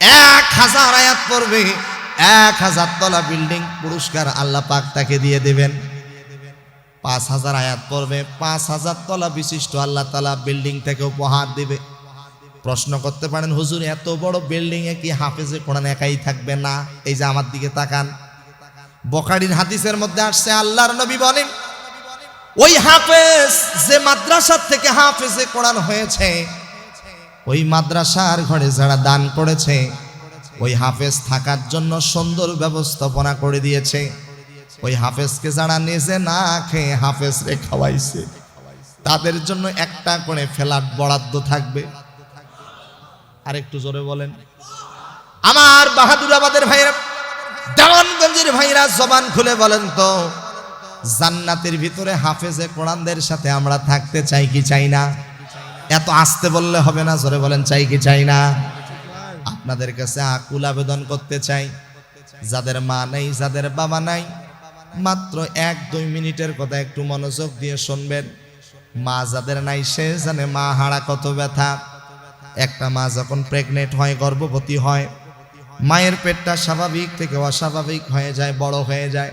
1000 আয়াত পড়বে, 1000 তলা বিল্ডিং পুরস্কার আল্লাহ পাক তাকে দিয়ে দেবেন। 5000 আয়াত পড়বে, 5000 তলা বিশিষ্ট আল্লাহ তাআলা বিল্ডিং থেকে উপহার দিবে। প্রশ্ন করতে পারেন, হুজুর এত বড় বিল্ডিং এ কি হাফেজে কোরআন একাই থাকবে? না, এই যে আমার দিকে তাকান, বুখারীর হাদিসের মধ্যে আসছে, আল্লাহর নবী বলেন, ওই হাফেজ যে মাদ্রাসা থেকে হাফেজে কোরআন হয়েছে, ওই মাদ্রাসার ঘরে যারা দান করেছে, ওই হাফেজ থাকার জন্য সুন্দর ব্যবস্থাপনা করে দিয়েছে। ওই হাফেজকে যারা নিজে না খেয়ে হাফেজ রে খাওয়াইছে, তাদের জন্য একটা করে ফ্ল্যাট বরাদ্দ থাকবে। আরেকটু জোরে বলেন। আমার বাহাদুরাবাদের ভাইরা, দেওয়ানগঞ্জের ভাইরা, জবান খুলে বলেন তো, জান্নাতের ভিতরে হাফেজে কোরআনদের সাথে আমরা থাকতে চাই কি চাই না? এত আস্তে বললে হবে না, জোরে বলেন, চাই কি চাই না? আপনাদের কাছে আকুল আবেদন করতে চাই, যাদের মা নেই, যাদের বাবা নাই, মাত্র 1-2 মিনিটের কথা একটু মনোযোগ দিয়ে শুনবেন। মা যাদের নাই সে জানে মা হারা কত ব্যথা। একটা মা যখন প্রেগনেন্ট হয়, গর্ভবতী হয়, মায়ের পেটটা স্বাভাবিক থেকে অস্বাভাবিক হয়ে যায়, বড় হয়ে যায়।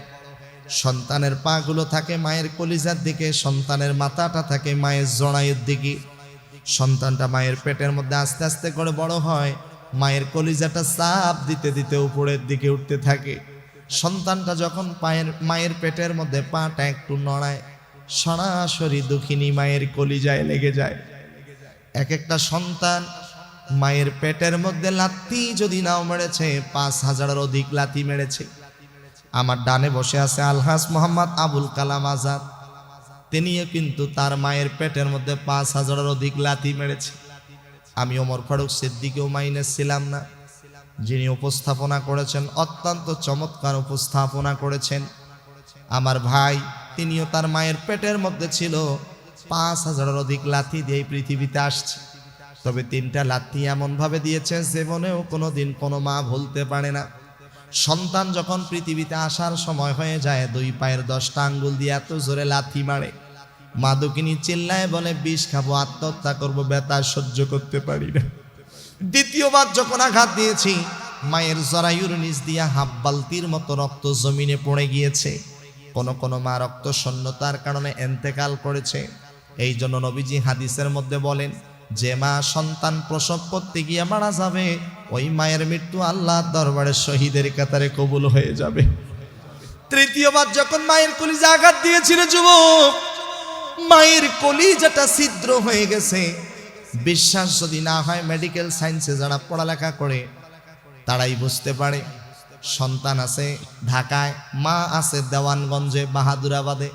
সন্তানের পাগুলো থাকে মায়ের কলিজার দিকে, সন্তানের মাথাটা থাকে মায়ের জরায়ুর দিকে। সন্তানটা মায়ের পেটের মধ্যে আস্তে আস্তে করে বড় হয়, মায়ের কলিজাটা চাপ দিতে দিতে উপরের দিকে উঠতে থাকে। সন্তানটা যখন মায়ের পেটের মধ্যে পাটা একটু নড়ায়, সরাসরি দুঃখিনী মায়ের কলিজায় লেগে যায়। এক একটা সন্তান মায়ের পেটের মধ্যে লাথি যদি নাও মেরেছে, 5000-এর অধিক লাথি মেরেছে। আমার ডানে বসে আছে আলহাজ মোহাম্মদ আবুল কালাম আজাদ, তিনিও কিন্তু তার মায়ের পেটের মধ্যে 5000-এর অধিক লাথি মেরেছে। আমি ওমর ফারুক সিদ্দিকীও মাইনে ছিলাম না, যিনি উপস্থাপনা করেছেন, অত্যন্ত চমৎকার উপস্থাপনা করেছেন। আমার ভাই, তিনিও তার মায়ের পেটের মধ্যে ছিল, 5000-এর অধিক লাথি দিয়ে পৃথিবীতে আসছে। তবে 3টা লাথি এমন ভাবে দিয়েছে জীবনেও কোনোদিন কোনো মা ভুলতে পারে না। সন্তান যখন পৃথিবীতে আসার সময় হয়ে যায়, 2 পায়ের 10টা আঙ্গুল দিয়ে এত জোরে লাথি মারে, মা দুঃখিনী চিল্লায় বলে, বিষ খাবো, আত্মহত্যা করবো, ব্যথা সহ্য করতে পারি না। দ্বিতীয়বার যখন আঘাত দিয়েছি, মায়ের জরায়ুর নিচ দিয়া হাফ বালতির মতো রক্ত জমিনে পড়ে গিয়েছে। কোন মা রক্ত শূন্যতার কারণে ইন্তেকাল করেছে। এই জন্য নবীজি হাদিসের মধ্যে বলেন, যে মা সন্তান প্রসব করতে গিয়ে মারা যাবে, ওই মায়ের মৃত্যু আল্লাহর দরবারে শহীদের কাতারে কবুল হয়ে যাবে। তৃতীয়বার যখন মায়ের কলিজা আঘাত দিয়েছিল যুবক, মায়ের কলিজাটা ছিদ্র হয়ে গেছে। বিশ্বাস যদি না হয়, মেডিকেল সায়েন্সে যারা পড়ালেখা করে তারাই বুঝতে পারে। সন্তান আছে ঢাকায়, মা আছে দেওয়ানগঞ্জে, বাহাদুরাবাদে।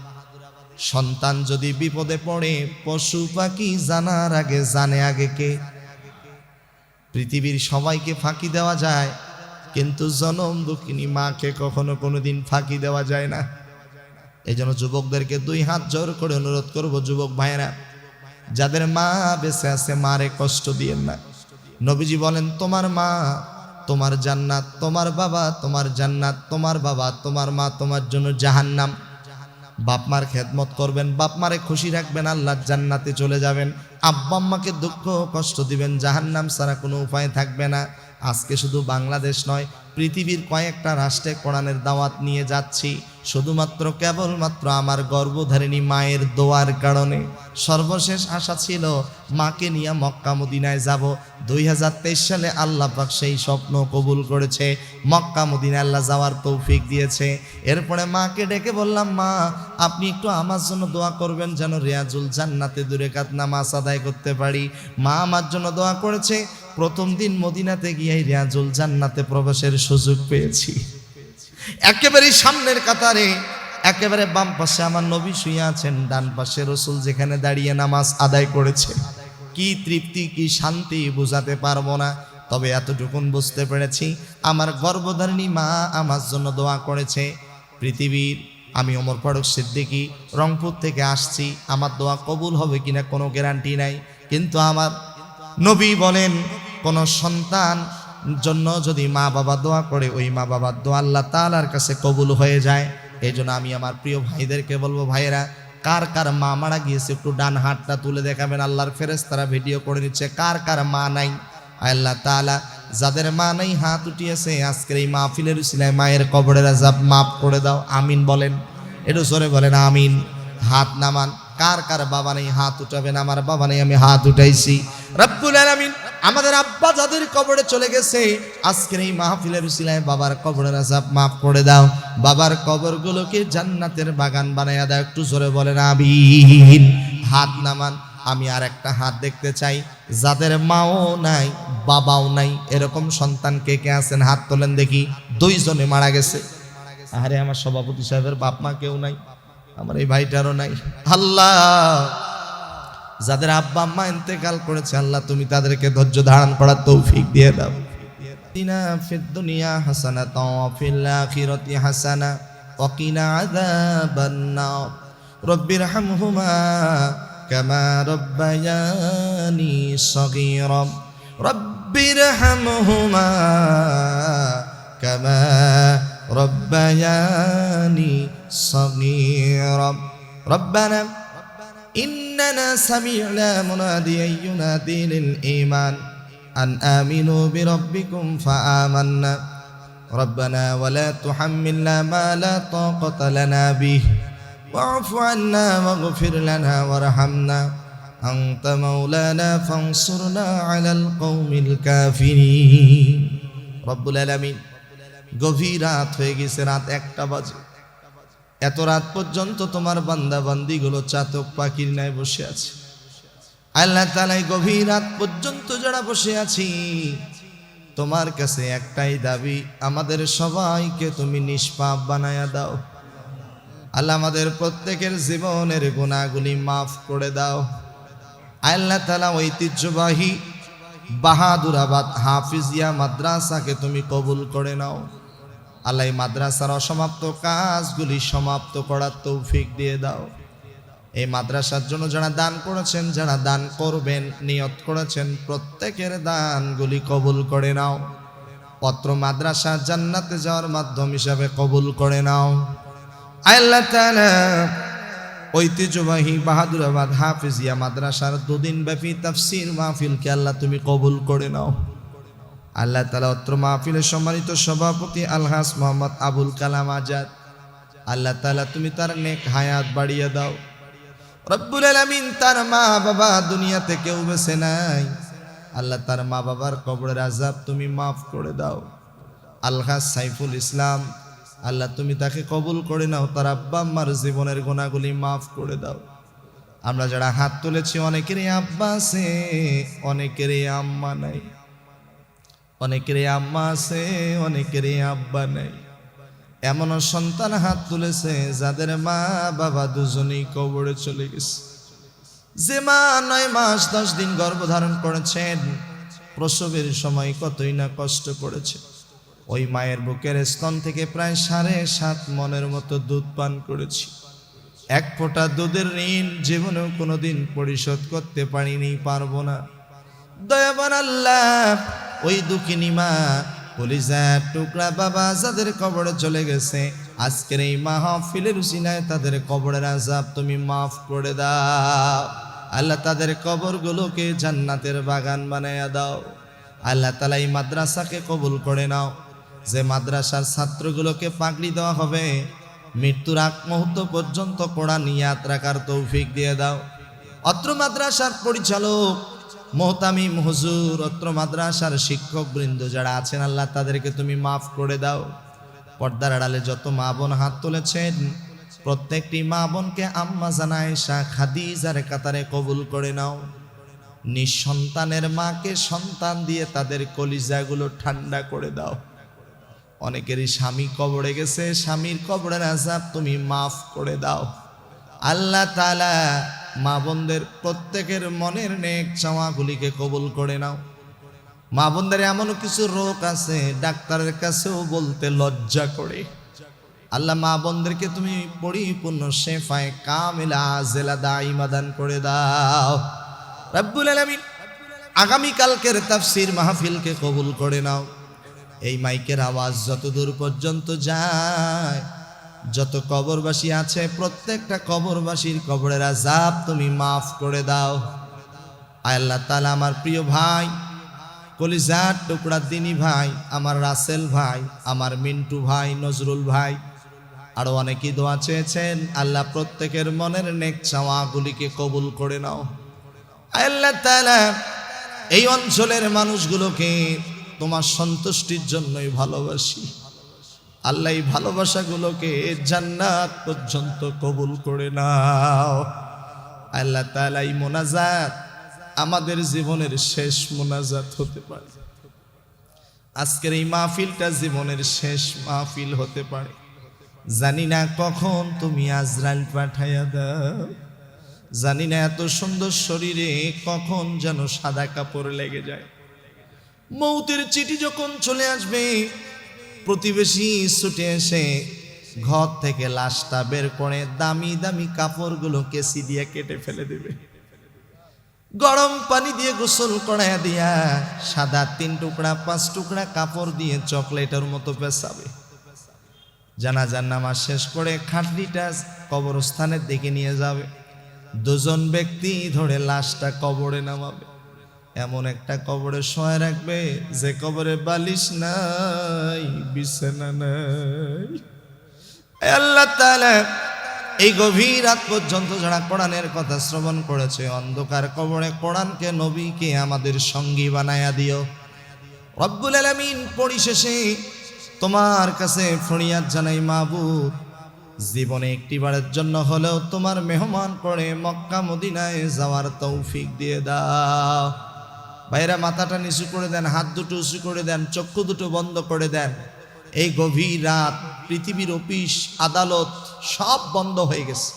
সন্তান যদি বিপদে পড়ে, পশু পাখি জানার আগে জানে আগে কে? পৃথিবীর সবাইকে ফাঁকি দেওয়া যায়, কিন্তু জনম দুঃখিনী মাকে কখনো কোনোদিন ফাঁকি দেওয়া যায় না। এই জন্য যুবকদেরকে 2 হাত জোর করে অনুরোধ করব, যুবক ভাইয়েরা, যাদের মা বেঁচে আছে, মারে কষ্ট দিয়েন না। নবীজি বলেন, তোমার মা তোমার জান্নাত, তোমার বাবা তোমার জান্নাত, তোমার বাবা তোমার মা তোমার জন্য জাহান্নাম। বাপ মার খেদমত করবেন, বাপ মারে খুশি রাখবেন, আল্লাহর জান্নাতে চলে যাবেন। আব্বা আম্মাকে দুঃখ কষ্ট দিবেন, জাহান্নাম ছাড়া কোনো উপায় থাকবে না। আজকে শুধু বাংলাদেশ নয়, পৃথিবীর কয়েকটা রাষ্ট্রে কোরআনের দাওয়াত নিয়ে যাচ্ছি, শুধুমাত্র কেবলমাত্র আমার গর্ভধারিণী মায়ের দোয়ার কারণে। সর্বশেষ আশা ছিল মাকে নিয়ে মক্কা মদিনায় যাব। 2023 সালে আল্লাহ পাক সেই স্বপ্ন কবুল করেছে, মক্কা মদিনায় আল্লাহ যাওয়ার তৌফিক দিয়েছে। এরপরে মাকে ডেকে বললাম, মা আপনি একটু আমার জন্য দোয়া করবেন, যেন রিয়াজুল জান্নাতে 2 রাকাত নামাজ আদায় করতে পারি। মা আমার জন্য দোয়া করেছে। প্রথম দিন মদিনাতে গিয়ে রিয়াজুল জান্নাতে প্রবেশের সুযোগ পেয়েছি। একেবারে সামনের কাতারে, একেবারে বাম পাশে আমার নবী শুয়ে আছেন, ডান পাশে রাসূল যেখানে দাঁড়িয়ে নামাজ আদায় করেছে। কি তৃপ্তি, কি শান্তি বোঝাতে পারবো না। তবে এতটুকুন বুঝতে পেরেছি, আমার গর্ভধারিণী মা আমার জন্য দোয়া করেছে। পৃথিবীর আমি ওমর ফারুক সিদ্দিকী রংপুর থেকে আসছি, আমার দোয়া কবুল হবে কিনা কোনো গ্যারান্টি নাই। কিন্তু আমার নবী বলেন, কোন সন্তান জন্য যদি মা বাবা দোয়া করে, ওই মা বাবার দোয়া আল্লাহ তাআলার কাছে কবুল হয়ে যায়। এই জন্য আমি আমার প্রিয় ভাইদেরকে বলবো, ভাইয়েরা, কার কার মা মারা গিয়েছে একটু ডান হাতটা তুলে দেখাবেন। আল্লাহর ফেরেশতারা ভিডিও করে নিচ্ছে, কার কার মা নাই। আল্লাহ তাআলা যাদের মা নাই হাত উঠিয়েছে আজকের এই মাহফিলের উসিলায় মায়ের কবরের আযাব মাফ করে দাও, আমিন বলেন। একটু জোরে বলেন আমিন। হাত নামান, কার কার বাবা নেই হাত উঠাবেন। আমার বাবা নেই, আমি হাত উঠাইছি। রব্বুল আলামিন আমাদের আব্বা যাদের কবরে চলে গেছে আজকের এই মাহফিলের উসিলায় বাবার কবরের আযাব মাফ করে দাও, বাবার কবরগুলোকে জান্নাতের বাগান বানায়া দাও। একটু জোরে বলেন আমিন। হাত নামান। আমি আর একটা হাত দেখতে চাই যাদের মাও নাই বাবাও নাই, এরকম সন্তান কে কে আছেন হাত তোলেন দেখি। 2 জনে মারা গেছে। আরে আমার সভাপতি সাহেবের বাপ মা কেউ নাই, আমার এই ভাইটারও নাই। আল্লাহ যাদের আব্বা আম্মা ইন্তেকাল করেছে আল্লাহ তুমি তাদেরকে ধৈর্য ধারণ করার তৌফিক দিয়ে দাও। ইনা ফিদ দুনিয়া হাসানাতাও ওয়া ফিল আখিরাতি হাসানা ওয়া কিনা আযাবান নার। রব্বিরহামহুমা কামা রাব্বায়ানি সগীরা। রব্বিরহামহুমা কামা রাব্বায়ানি সগীরা। রব্বানা إننا سمعنا مناديا ينادي للإيمان أن آمنوا بربكم فآمنا ربنا ولا تحملنا ما لا طاقة لنا به واعف عنا واغفر لنا وارحمنا أنت مولانا فانصرنا على القوم الكافرين رب العالمين। গভীর রাত হয়ে গেছে, রাত 1টা বাজে। এত রাত পর্যন্ত তোমার বান্দা বান্দিগুলো চাতক পাখির ন্যায় বসে আছে। আল্লাহ তাআলা গভীর রাত পর্যন্ত যারা বসে আছি তোমার কাছে একটাই দাবি, আমাদের সবাইকে তুমি নিষ্পাপ বানায়া দাও। আল্লাহ আমাদের প্রত্যেকের জীবনের গুনাহগুলি মাফ করে দাও। আল্লাহ তাআলা ঐতিহ্যবাহী বাহাদুরাবাদ হাফিজিয়া মাদ্রাসাকে তুমি কবুল করে নাও। আল্লাহ মাদ্রাসার অসমাপ্ত কাজগুলি সমাপ্ত করার তৌফিক দিয়ে দাও। এই মাদ্রাসার জন্য যারা দান করেছেন, যারা দান করবেন নিয়ত করেছেন, প্রত্যেকের দানগুলি কবুল করে নাও। পত্র মাদ্রাসা জান্নাতে যাওয়ার মাধ্যম হিসাবে কবুল করে নাও। আল্লাহ তাআলা ঐতিহ্যবাহী বাহাদুরাবাদ হাফিজিয়া মাদ্রাসার 2 দিন ব্যাপী তাফসীর মাহফিলকে আল্লাহ তুমি কবুল করে নাও। আল্লাহ তাআলা অত্র মাহফিলের সম্মানিত সভাপতি আলহাজ মোহাম্মদ আবুল কালাম আজাদ, আল্লাহ তাআলা তুমি তার নেক হায়াত বাড়িয়ে দাও। রব্বুল আলামিন তার মা বাবা দুনিয়াতে কেউ বেঁচে নাই, আল্লাহ তার মা বাবার কবরের আযাব তুমি মাফ করে দাও। আলহাজ সাইফুল ইসলাম, আল্লাহ তুমি তাকে কবুল করে নাও, তার আব্বা আম্মার জীবনের গুনাহগুলি মাফ করে দাও। আমরা যারা হাত তুলেছি অনেকেরই আব্বা আছে, অনেকেরই আম্মা নাই, অনেকেরই আম্মা আছে, অনেকেরই আব্বা নাই। এমন সন্তান হাত তুলেছে যাদের মা বাবা দুজনেই কবরে চলে গেছে। যে মা 9 মাস 10 দিন গর্ভধারণ করেছেন, প্রসবের সময় কতই না কষ্ট করেছে। ওই মায়ের বুকের স্তন থেকে প্রায় 7.5 মনের মতো দুধ পান করেছি। 1 ফোঁটা দুধের ঋণ জীবনেও কোনোদিন পরিশোধ করতে পারিনি, পারবো না। দয়াবান আল্লাহ ওই দুঃখিনী মা কলিজার টুকরা বাবা যাদের কবরে চলে গেছে আজকের এই মাহফিলের উসিলায় তাদের কবরের আযাব তুমি মাফ করে দাও। আল্লাহ তাদের কবরগুলোকে জান্নাতের বাগান বানায়া দাও। আল্লাহ তাআলা এই মাদ্রাসাকে কবুল করে নাও। যে মাদ্রাসার ছাত্রগুলোকে পাগড়ি দেওয়া হবে মৃত্যুর আগ মুহূর্ত পর্যন্ত কোরআন নিয়াত রাখার তৌফিক দিয়ে দাও। অত্র মাদ্রাসার পরিচালক মোহতামিম হুজুর, অত্র মাদ্রাসার শিক্ষক বৃন্দ যারা আছেন আল্লাহ তাদেরকে তুমি মাফ করে দাও। পর্দার আড়ালে যত মা বোন হাত তুলেছেন প্রত্যেকটি মা বোনকে আম্মা জানা আয়েশা খাদিজার কাতারে কবুল করে নাও। নিঃসন্তানের মাকে সন্তান দিয়ে তাদের কলিজাগুলো ঠান্ডা করে দাও। অনেকেরই স্বামী কবরে গেছে, স্বামীর কবরের আযাব তুমি মাফ করে দাও। আল্লাহ তাআলা মা বোনদের প্রত্যেকের মনের নেক চাওয়াগুলিকে কবুল করে নাও। মা বোনদের এমন কিছু রোগ আছে ডাক্তারের কাছেও বলতে লজ্জা করে, আল্লাহ মা বোনদেরকে তুমি পরিপূর্ণ শেফায়ে কামিলা আজেলা দাইমা দান করে দাও। রব্বুল আলামিন আগামী কালকের তাফসীর মাহফিলকে কবুল করে নাও। এই মাইকের আওয়াজ যত দূর পর্যন্ত যায়, যত কবরবাসী আছে প্রত্যেকটা কবরবাসীর কবরের আযাব তুমি মাফ করে দাও। আল্লাহ তাআলা আমার প্রিয় ভাই কলিজার টুকরা দিনী ভাই, আমার রাসেল ভাই, আমার মিন্টু ভাই, নজরুল ভাই, আরো অনেকেই দোয়া চেয়েছেন। আল্লাহ প্রত্যেকের মনের নেক চাওয়াগুলিকে কবুল করে নাও। আল্লাহ তাআলা এই অঞ্চলের মানুষগুলোকে তোমার সন্তুষ্টির জন্যই ভালোবাসি। আল্লাহ এই ভালোবাসাগুলোকে জান্নাত পর্যন্ত কবুল করে নাও। আল্লাহ তাআলা এই মোনাজাত আমাদের জীবনের শেষ মোনাজাত হতে পারে। আজকের এই মাহফিলটা জীবনের শেষ মাহফিল হতে পারে। জানি না কখন তুমি আজরাইল পাঠাইয়া দাও, জানি না এত সুন্দর শরীরে কখন যেন সাদা কাপড় লেগে যায়। মৌতের চিঠি যখন চলে আসবে, প্রতিবেশী ছুটে এসে ঘর থেকে লাশটা বের করে দামি দামি কাপড়গুলো কেসি দিয়ে কেটে ফেলে দেবে। গরম পানি দিয়ে গোসল করাইয়া দিয়া সাদা 3 টুকরা 5 টুকরা কাপড় দিয়ে চকলেটের মতো পেছাবে। জানাজার নামাজ শেষ করে খাটলিটা কবরস্থানের দিকে নিয়ে যাবে। 2 জন ব্যক্তি ধরে লাশটা কবরে নামাবে। এমন একটা কবরে শোয়া রাখবে যে কবরে বালিশ নাই, বিছানা নাই। আল্লাহ তাআলা এই গভীর রাত পর্যন্ত যারা কোরআনের কথা শ্রবণ করেছে, অন্ধকার কবরে কোরআনকে নবীকে আমাদের সঙ্গী বানায়া দিও রব্বুল আলামিন। পরিশেষে তোমার কাছে ফরিয়াদ জানাই মাবুদ, জীবনে একটিবারের জন্য হলেও তোমার মেহমান করে মক্কা মদিনায় যাওয়ার তৌফিক দিয়ে দাও। ভাইরা মাথাটা নিচু করে দেন, হাত দুটো উঁচু করে দেন, চক্ষু দুটো বন্ধ করে দেন। এই গভীর রাত পৃথিবীর অফিস আদালত সব বন্ধ হয়ে গেছে,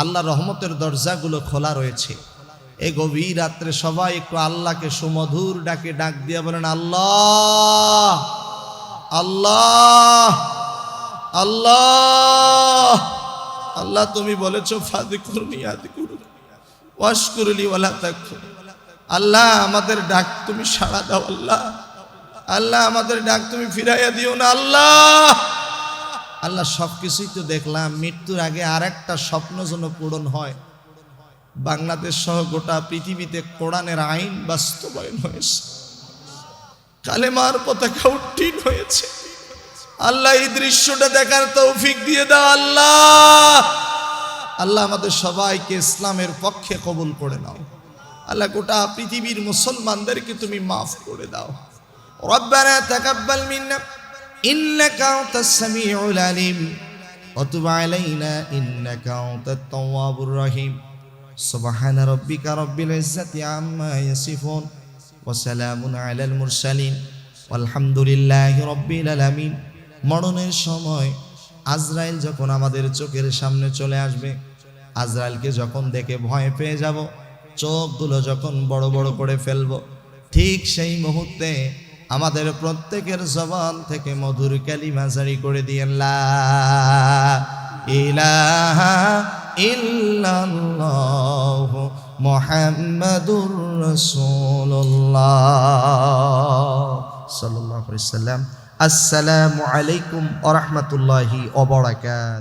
আল্লাহ রহমতের দরজাগুলো খোলা রয়েছে। এই গভীর রাত্রে সবাই একটু আল্লাহকে সুমধুর ডাকে ডাক দিয়ে বলেন, আল্লাহ আল্লাহ আল্লাহ। আল্লাহ তুমি বলেছো ফাযকুরনি আযকুরুকা ওয়াশকুরলি ওয়ালা তাকফুর। আল্লাহ আমাদের ডাক তুমি সাড়া দাও। আল্লাহ আল্লাহ আমাদের ডাক তুমি ফিরাইয়া দিও না। আল্লাহ আল্লাহ সবকিছুই তো দেখলাম, মৃত্যুর আগে আর একটা স্বপ্ন যেন পূরণ হয়। বাংলাদেশ সহ গোটা পৃথিবীতে কোরআনের আইন বাস্তবায়ন হয়েছে, কালেমার পতাকা উত্তীর্ণ হয়েছে। আল্লাহ এই দৃশ্যটা দেখার তৌফিক দিয়ে দাও। আল্লাহ আল্লাহ আমাদের সবাইকে ইসলামের পক্ষে কবুল করে নাও। আল্লাহ গোটা পৃথিবীর মুসলমানদেরকে তুমি মাফ করে দাও। রব্বানা তাকাব্বাল মিন্না ইন্নাকা আনতাস সামিউল আলিম ওয়া তুব আলাইনা ইন্নাকা আনতাত তাওয়াবুর রহিম। সুবহানা রাব্বিকা রাব্বিল ইজ্জাতি আম্মা ইয়াসিফুন ওয়া সালামুন আলাল মুরসালিন ওয়ালহামদুলিল্লাহি রাব্বিল আলামিন। মরণের সময় আজরাইল যখন আমাদের চোখের সামনে চলে আসবে, আজরাইলকে যখন দেখে ভয় পেয়ে যাব, চোখগুলো যখন বড় বড় করে ফেলবো, ঠিক সেই মুহূর্তে আমাদের প্রত্যেকের জবান থেকে মধুর কালিমা জারি করে দিয়েন, লা ইলাহা ইল্লাল্লাহু মুহাম্মাদুর রাসূলুল্লাহ সাল্লাল্লাহু আলাইহি ওয়াসাল্লাম। আসসালামু আলাইকুম ওয়া রাহমাতুল্লাহি ওয়া বারাকাতুহু।